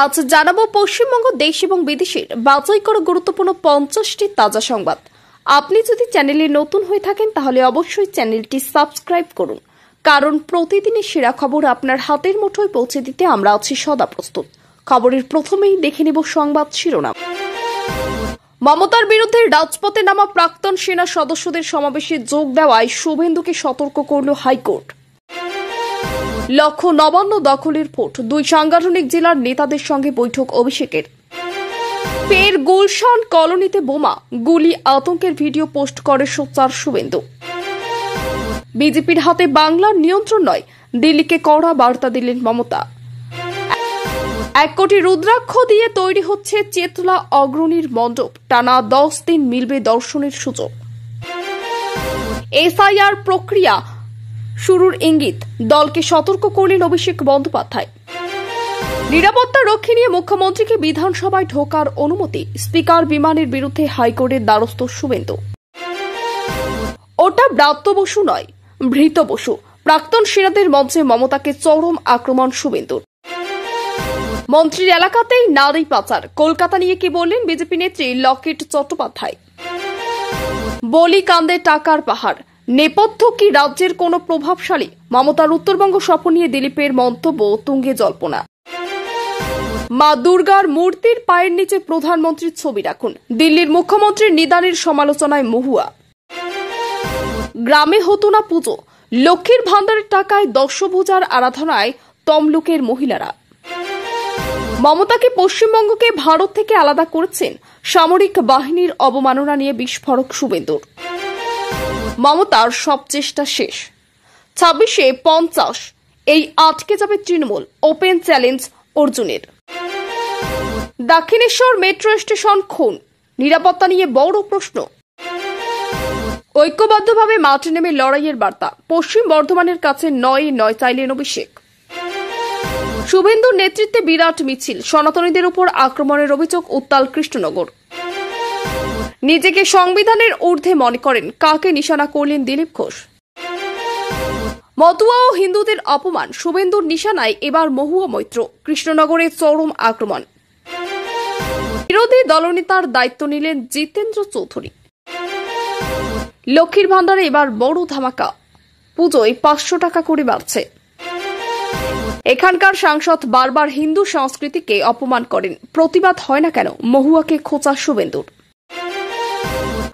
আজ জানাবো পশ্চিমবঙ্গ দেশ এবং বিদেশের বাছাই করা গুরুত্বপূর্ণ 50টি তাজা সংবাদ। আপনি যদি চ্যানেলে নতুন হয়ে থাকেন তাহলে অবশ্যই চ্যানেলটি সাবস্ক্রাইব করুন, কারণ প্রতিদিনের সেরা খবর আপনার হাতের মুঠোয় পৌঁছে দিতে আমরা আছি সদা প্রস্তুত। খবরের প্রথমেই দেখে নেব সংবাদ শিরোনাম। মমতার বিরুদ্ধে রাজপথে নামা প্রাক্তন সেনা সদস্যদের সমাবেশে যোগ দেওয়ায় শুভেন্দুকে সতর্ক করল হাইকোর্ট। লক্ষ্য নবান্ন দখলের ভোট, 2 সাংগঠনিক জেলার নেতাদের সঙ্গে বৈঠক অভিষেকের। ফের গুলশান কলোনিতে বোমা, গুলি, আতঙ্কের ভিডিও পোস্ট করে সোচ্চার শুভেন্দু। বিজেপির হাতে বাংলার নিয়ন্ত্রণ নয়, দিল্লিকে কড়া বার্তা দিলেন মমতা। 1 কোটি রুদ্রাক্ষ দিয়ে তৈরি হচ্ছে চেতলা অগ্রণীর মণ্ডপ, টানা 10 দিন মিলবে দর্শনের সুযোগ। এসআইআর প্রক্রিয়া শুরুর ইঙ্গিত, দলকে সতর্ক করলেন অভিষেক বন্দ্যোপাধ্যায়। নিরাপত্তা রক্ষী নিয়ে মুখ্যমন্ত্রীকে বিধানসভায় ঢোকার অনুমতি, স্পিকার বিমানের বিরুদ্ধে হাইকোর্টের দ্বারস্থ শুভেন্দু। ওটা ব্রাত্য বসু নয়, ভৃত বসু, প্রাক্তন সেনাদের মঞ্চে মমতাকে চরম আক্রমণ শুভেন্দুর। মন্ত্রীর এলাকাতেই নারী পাচার, কলকাতা নিয়ে কি বললেন বিজেপি নেত্রী লকেট চট্টোপাধ্যায়। বলি কান্দে টাকার পাহাড়, নেপথ্য কি রাজ্যের কোনো প্রভাবশালী, মমতার উত্তরবঙ্গ সফর নিয়ে দিলীপের মন্তব্য তুঙ্গে জল্পনা। মা দুর্গার মূর্তির পায়ের নিচে প্রধানমন্ত্রীর ছবি রাখুন, দিল্লির মুখ্যমন্ত্রীর নিদানের সমালোচনায় মহুয়া। গ্রামে হতো না পুজো, লক্ষ্মীর ভান্ডারের টাকায় দশভূজার আরাধনায় তমলুকের মহিলারা। মমতাকে পশ্চিমবঙ্গকে ভারত থেকে আলাদা করেছেন, সামরিক বাহিনীর অবমাননা নিয়ে বিস্ফোরক শুভেন্দুর। মমতার সব চেষ্টা শেষ, 26-এ 50, এই আটকে যাবে তৃণমূল, ওপেন চ্যালেঞ্জ অর্জুনের। দক্ষিণেশ্বর মেট্রো স্টেশন খুন, নিরাপত্তা নিয়ে বড় প্রশ্ন। ঐক্যবদ্ধভাবে মাঠে নেমে লড়াইয়ের বার্তা, পশ্চিম বর্ধমানের কাছে নয় চাইলেন অভিষেক। শুভেন্দুর নেতৃত্বে বিরাট মিছিল, সনাতনীদের উপর আক্রমণের অভিযোগ উত্তাল কৃষ্ণনগর। নিজেকে সংবিধানের ঊর্ধ্বে মনে করেন, কাকে নিশানা করলেন দিলীপ ঘোষ। মতুয়া ও হিন্দুদের অপমান, শুভেন্দুর নিশানায় এবার মহুয়া মৈত্র, কৃষ্ণনগরে চরম আক্রমণ। বিরোধী দলনেতার দায়িত্ব নিলেন জিতেন্দ্র চৌধুরী। লক্ষ্মীর ভান্ডারে এবার বড় ধামাকা, পুজোয় 500 টাকা করে বাড়ছে। এখানকার সাংসদ বারবার হিন্দু সংস্কৃতিকে অপমান করেন, প্রতিবাদ হয় না কেন, মহুয়াকে খোঁচা শুভেন্দুর।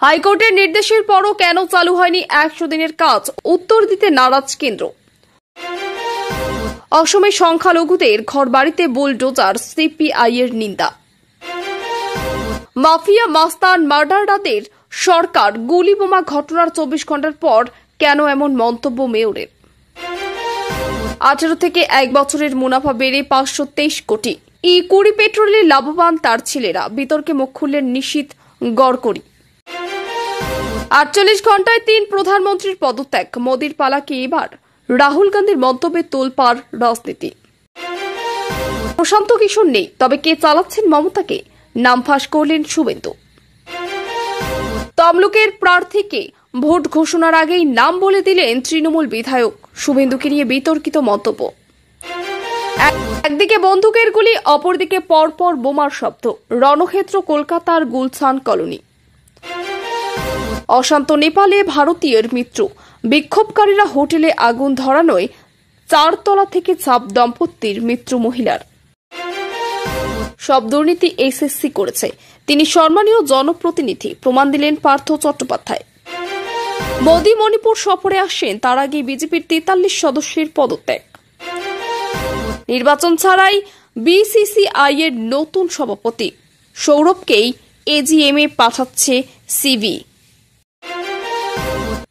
হাইকোর্টের নির্দেশের পরও কেন চালু হয়নি 100 দিনের কাজ, উত্তর দিতে নারাজ কেন্দ্র। অসমে সংখ্যালঘুদের ঘরবাড়িতে বুলডোজার, সিপিআই এর নিন্দা। মাফিয়া মাস্তান মার্ডারারদের সরকার, গুলি বোমা ঘটনার 24 ঘন্টার পর কেন এমন মন্তব্য মেয়রের। 18 থেকে 1 বছরের মুনাফা বেড়ে 523 কোটি, ই-20 পেট্রোলে লাভবান তার ছেলেরা, বিতর্কে মুখ খুললেন নিশীথ গড়করি। 48 ঘন্টায় 3 প্রধানমন্ত্রীর পদত্যাগ, মোদির পালা কি এবার, রাহুল গান্ধীর মন্তব্যে তোলপাড় রাজনীতি। প্রশান্ত কিশোর নেই, তবে কে চালাচ্ছেন মমতাকে, নাম ফাঁস করলেন শুভেন্দু। তমলুকের প্রার্থীকে ভোট ঘোষণার আগেই নাম বলে দিলেন তৃণমূল বিধায়ক, শুভেন্দুকে নিয়ে বিতর্কিত মন্তব্য। একদিকে বন্দুকের গুলি, অপরদিকে পরপর বোমার শব্দ, রণক্ষেত্র কলকাতার গুলশান কলোনি। অশান্ত নেপালে ভারতীয়ের মৃত্যু, বিক্ষোভকারীরা হোটেলে আগুন ধরানোয় 4 তলা থেকে চাপ দম্পতির মৃত্যু মহিলার। সব দুর্নীতি এসএসসি করেছে, তিনি সম্মানীয় জনপ্রতিনিধি, প্রমাণ দিলেন পার্থ চট্টোপাধ্যায়। মোদি মণিপুর সফরে আসেন, তার আগে বিজেপির 43 সদস্যের পদত্যাগ। নির্বাচন ছাড়াই বিসিসিআই এর নতুন সভাপতি, সৌরভকেই এজিএমে পাঠাচ্ছে সিভি।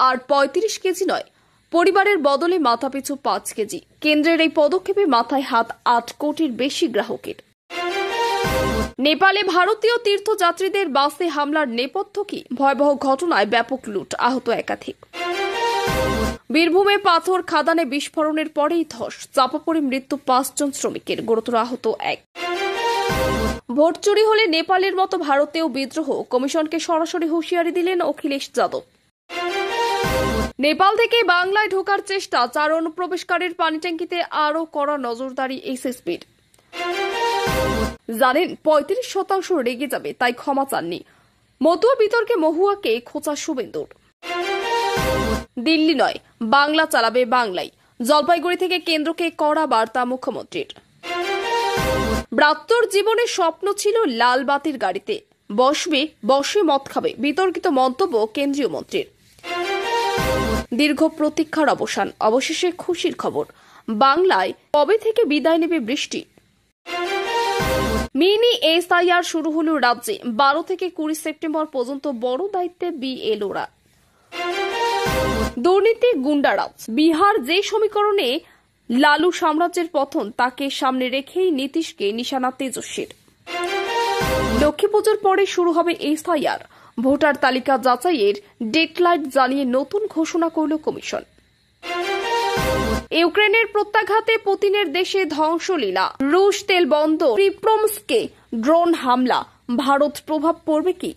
আর 35 কেজি নয়, পরিবারের বদলে মাথাপিছু 5 কেজি, কেন্দ্রের এই পদক্ষেপে মাথায় হাত 8 কোটির বেশি গ্রাহকের। নেপালে ভারতীয় তীর্থযাত্রীদের বাসে হামলার নেপথ্য কি, ভয়াবহ ঘটনায় ব্যাপক লুট, আহত একাধিক। বীরভূমে পাথর খাদানে বিস্ফোরণের পরেই ধস, চাপা পড়ে মৃত্যু 5 জন শ্রমিকের, গুরুতর আহত 1। ভোট চুরি হলে নেপালের মতো ভারতেও বিদ্রোহ, কমিশনকে সরাসরি হুঁশিয়ারি দিলেন অখিলেশ যাদব। নেপাল থেকে বাংলায় ঢোকার চেষ্টা, 4 অনুপ্রবেশকারীর পানিট্যাঙ্কিতে আরও কড়া নজরদারি এসএসবির। জানেন 35% রেগে যাবে, তাই ক্ষমা চাননি। মতুয়া বিতর্কে মহুয়াকে খোঁচা শুভেন্দুর। দিল্লি নয়, বাংলা চালাবে বাংলায়, জলপাইগুড়ি থেকে কেন্দ্রকে কড়া বার্তা মুখ্যমন্ত্রীর। ব্রাত্যর জীবনের স্বপ্ন ছিল লাল বাতির গাড়িতে বসে মদ খাবে, বিতর্কিত মন্তব্য কেন্দ্রীয় মন্ত্রীর। দীর্ঘ প্রতীক্ষার অবসান, অবশেষে খুশির খবর, বাংলায় কবে থেকে বিদায় নেবে বৃষ্টি। মিনি এসআইআর শুরু হল রাজ্যে, 12 থেকে 20 সেপ্টেম্বর পর্যন্ত বড় দায়িত্বে বিএলওরা। দুর্নীতি গুন্ডারাজ, বিহার যে সমীকরণে লালু সাম্রাজ্যের পতন, তাকে সামনে রেখেই নীতিশকে নিশানা তেজস্বীর। লক্ষ্মী পুজোর পরে শুরু হবে এসআইআর, ভোটার তালিকা যাচাইয়ের ডেডলাইন জানিয়ে নতুন ঘোষণা করল কমিশন। ইউক্রেনের প্রত্যাঘাতে পুতিনের দেশে ধ্বংসলীলা, রুশ তেল বন্ধ, প্রিপ্রমস্কে ড্রোন হামলা, ভারত প্রভাব পড়বে কি।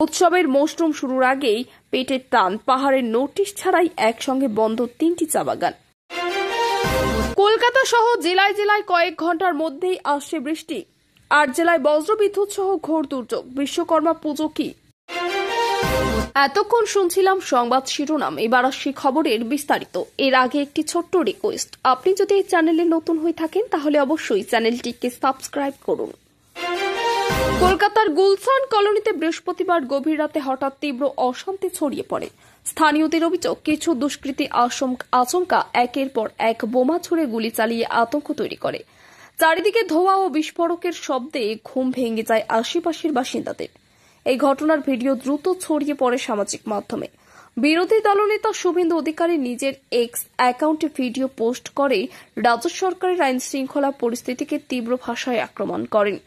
উৎসবের মৌসুম শুরুর আগেই পেটের টান, পাহাড়ের নোটিশ ছাড়াই একসঙ্গে বন্ধ 3টি চা বাগান। কলকাতা সহ জেলায় জেলায় কয়েক ঘন্টার মধ্যেই আসছে বৃষ্টি, 8 জেলায় বজ্রবিদ্যুৎ সহ ঘোর দুর্যোগ, বিশ্বকর্মা পুজো কি। এতক্ষণ শুনছিলাম সংবাদ শিরোনাম, এবার আসছি খবরের বিস্তারিত। এর আগে একটি ছোট্ট রিকোয়েস্ট, আপনি যদি এই চ্যানেলে নতুন হয়ে থাকেন তাহলে অবশ্যই চ্যানেলটিকে সাবস্ক্রাইব করুন। কলকাতার গুলশান কলোনিতে বৃহস্পতিবার গভীর রাতে হঠাৎ তীব্র অশান্তি ছড়িয়ে পড়ে। স্থানীয়দের অভিযোগ, কিছু দুষ্কৃতী আচমকা একের পর এক বোমা ছুড়ে গুলি চালিয়ে আতঙ্ক তৈরি করে। চারিদিকে ধোঁয়া ও বিস্ফোরকের শব্দে ঘুম ভেঙে যায় আশেপাশের বাসিন্দাদের। এই ঘটনার ভিডিও দ্রুত ছড়িয়ে পড়ে সামাজিক মাধ্যমে। বিরোধী দলনেতা শুভেন্দু অধিকারী নিজের এক্স অ্যাকাউন্টে ভিডিও পোস্ট করে রাজ্য সরকারের আইন শৃঙ্খলা পরিস্থিতিকে তীব্র ভাষায় আক্রমণ করেন।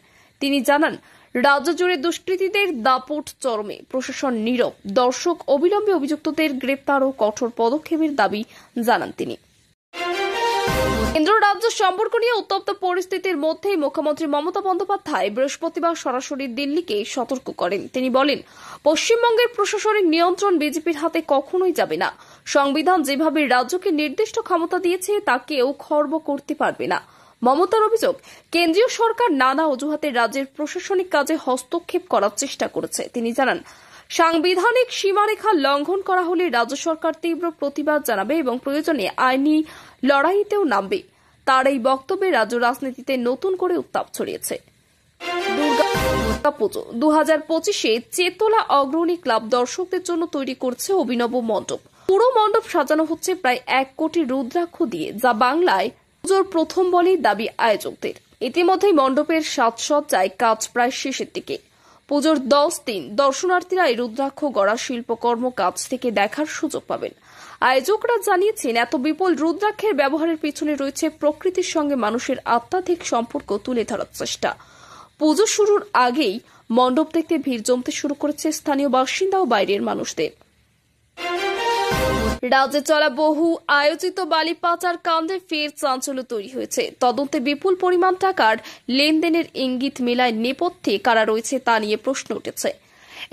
তিনি জানান, রাজ্য জুড়ে দুষ্কৃতীদের দাপট চরমে, প্রশাসন নীরব, দর্শক অবিলম্বে অভিযুক্তদের গ্রেপ্তার ও কঠোর পদক্ষেপের দাবি জানান তিনি। কেন্দ্র রাজ্য সম্পর্ক নিয়ে উত্তপ্ত পরিস্থিতির মধ্যেই মুখ্যমন্ত্রী মমতা বন্দ্যোপাধ্যায় বৃহস্পতিবার সরাসরি দিল্লিকে সতর্ক করেন। তিনি বলেন, পশ্চিমবঙ্গের প্রশাসনিক নিয়ন্ত্রণ বিজেপির হাতে কখনোই যাবে না। সংবিধান যেভাবে রাজ্যকে নির্দিষ্ট ক্ষমতা দিয়েছে তা কেউ খর্ব করতে পারবে না। মমতার অভিযোগ, কেন্দ্রীয় সরকার নানা অজুহাতে রাজ্যের প্রশাসনিক কাজে হস্তক্ষেপ করার চেষ্টা করেছে। তিনি জানান, সাংবিধানিক সীমারেখা লঙ্ঘন করা হলে রাজ্য সরকার তীব্র প্রতিবাদ জানাবে এবং প্রয়োজনে আইনি লড়াইতেও নামবে। তার এই বক্তব্যে রাজ্য রাজনীতিতে নতুন করে উত্তাপ ছড়িয়েছে। দুর্গাপুজো 2025-এ চেতলা অগ্রণী ক্লাব দর্শকদের জন্য তৈরি করছে অভিনব মণ্ডপ। পুরো মণ্ডপ সাজানো হচ্ছে প্রায় 1 কোটি রুদ্রাক্ষ দিয়ে, যা বাংলায় পুজোর প্রথম বলেই দাবি আয়োজকদের। ইতিমধ্যেই মণ্ডপের সাজসজ্জায় কাজ প্রায় শেষের দিকে। পুজোর 10 দিন দর্শনার্থীরা এই রুদ্রাক্ষ গড়া শিল্পকর্ম কাছ থেকে দেখার সুযোগ পাবেন। আয়োজকরা জানিয়েছেন, এত বিপুল রুদ্রাক্ষের ব্যবহারের পিছনে রয়েছে প্রকৃতির সঙ্গে মানুষের আধ্যাত্মিক সম্পর্ক তুলে ধরার চেষ্টা। পুজো শুরুর আগেই মণ্ডপ দেখতে ভিড় জমতে শুরু করেছে স্থানীয় বাসিন্দা ও বাইরের মানুষদের। রাজ্যে চলা বহু আয়োজিত বালি পাচার কাণ্ডে ফের চাঞ্চল্য তৈরি হয়েছে। তদন্তে বিপুল পরিমাণ টাকার লেনদেনের ইঙ্গিত মেলায় নেপথ্যে কারা রয়েছে তা নিয়ে প্রশ্ন উঠেছে।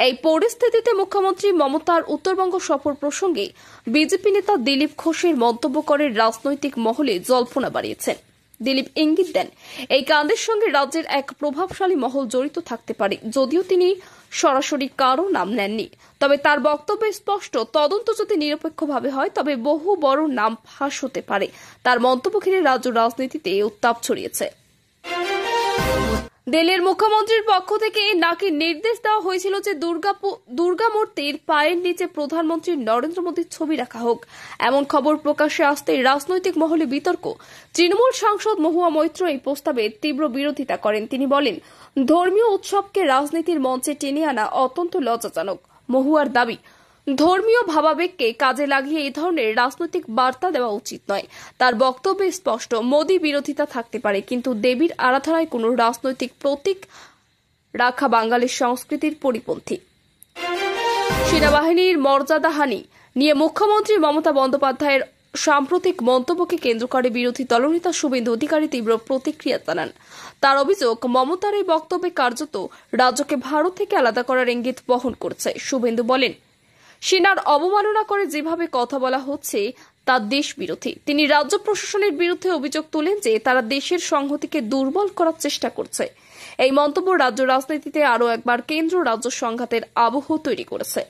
এই পরিস্থিতিতে মুখ্যমন্ত্রী মমতার উত্তরবঙ্গ সফর প্রসঙ্গে বিজেপি নেতা দিলীপ ঘোষের মন্তব্য করে রাজনৈতিক মহলে জল্পনা বাড়িয়েছেন। দিলীপ ইঙ্গিত দেন, এই কাণ্ডের সঙ্গে রাজ্যের এক প্রভাবশালী মহল জড়িত থাকতে পারে। যদিও তিনি সরাসরি কারো নাম নেননি, তবে তার বক্তব্যে স্পষ্ট, তদন্ত যদি নিরপেক্ষভাবে হয় তবে বহু বড় নাম ফাঁস হতে পারে। তার মন্তব্য ঘিরে রাজ্য রাজনীতিতে উত্তাপ ছড়িয়েছে। দিল্লির মুখ্যমন্ত্রীর পক্ষ থেকে নাকি নির্দেশ দেওয়া হয়েছিল যে দুর্গা মূর্তির পায়ের নিচে প্রধানমন্ত্রী নরেন্দ্র মোদীর ছবি রাখা হোক। এমন খবর প্রকাশ্যে আসতেই রাজনৈতিক মহলে বিতর্ক। তৃণমূল সাংসদ মহুয়া মৈত্র এই প্রস্তাবে তীব্র বিরোধিতা করেন। তিনি বলেন, ধর্মীয় উৎসবকে রাজনীতির মঞ্চে টেনে আনা অত্যন্ত লজ্জাজনক। মহুয়ার দাবি, ধর্মীয় ভাবাবেগকে কাজে লাগিয়ে এই ধরনের রাজনৈতিক বার্তা দেওয়া উচিত নয়। তার বক্তব্যে স্পষ্ট, মোদী বিরোধিতা থাকতে পারে, কিন্তু দেবীর আরাধনায় কোনো রাজনৈতিক প্রতীক রাখা বাঙালির সংস্কৃতির পরিপন্থী। সেনাবাহিনীর মর্যাদাহানি নিয়ে মুখ্যমন্ত্রী মমতা বন্দ্যোপাধ্যায়ের সাম্প্রতিক মন্তব্যকে কেন্দ্র করে বিরোধী দলনেতা শুভেন্দু অধিকারী তীব্র প্রতিক্রিয়া জানান। তার অভিযোগ, মমতার এই বক্তব্যে কার্যত রাজ্যকে ভারত থেকে আলাদা করার ইঙ্গিত বহন করছে। শুভেন্দু বলেন, সেনার অবমাননা করে যেভাবে কথা বলা হচ্ছে তা দেশ বিরোধী। তিনি রাজ্য প্রশাসনের বিরুদ্ধে অভিযোগ তোলেন যে তারা দেশের সংহতিকে দুর্বল করার চেষ্টা করছে। এই মন্তব্য রাজ্য রাজনীতিতে আরও একবার কেন্দ্র রাজ্য সংঘাতের আবহ তৈরি করেছে।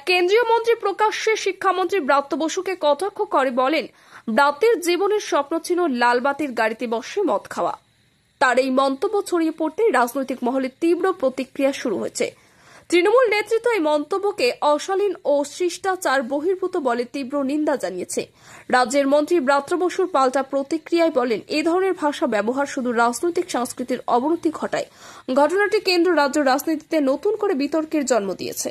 কেন্দ্রীয় মন্ত্রী প্রকাশ্যে শিক্ষামন্ত্রী ব্রাত্য বসুকে কটাক্ষ করে বলেন, ব্রাত্যের জীবনের স্বপ্ন ছিল লালবাতির গাড়িতে বসে মদ খাওয়া। তার এই মন্তব্য ছড়িয়ে পড়তে রাজনৈতিক মহলে তীব্র প্রতিক্রিয়া শুরু হয়েছে। তৃণমূল নেতৃত্ব এই মন্তব্যকে অশালীন ও শিষ্টাচার বহির্ভূত বলে তীব্র নিন্দা জানিয়েছে। রাজ্যের মন্ত্রী ব্রাত্য বসুর পাল্টা প্রতিক্রিয়ায় বলেন, এই ধরনের ভাষা ব্যবহার শুধু রাজনৈতিক সংস্কৃতির অবনতি ঘটায়। ঘটনাটি কেন্দ্র রাজ্য রাজনীতিতে নতুন করে বিতর্কের জন্ম দিয়েছে।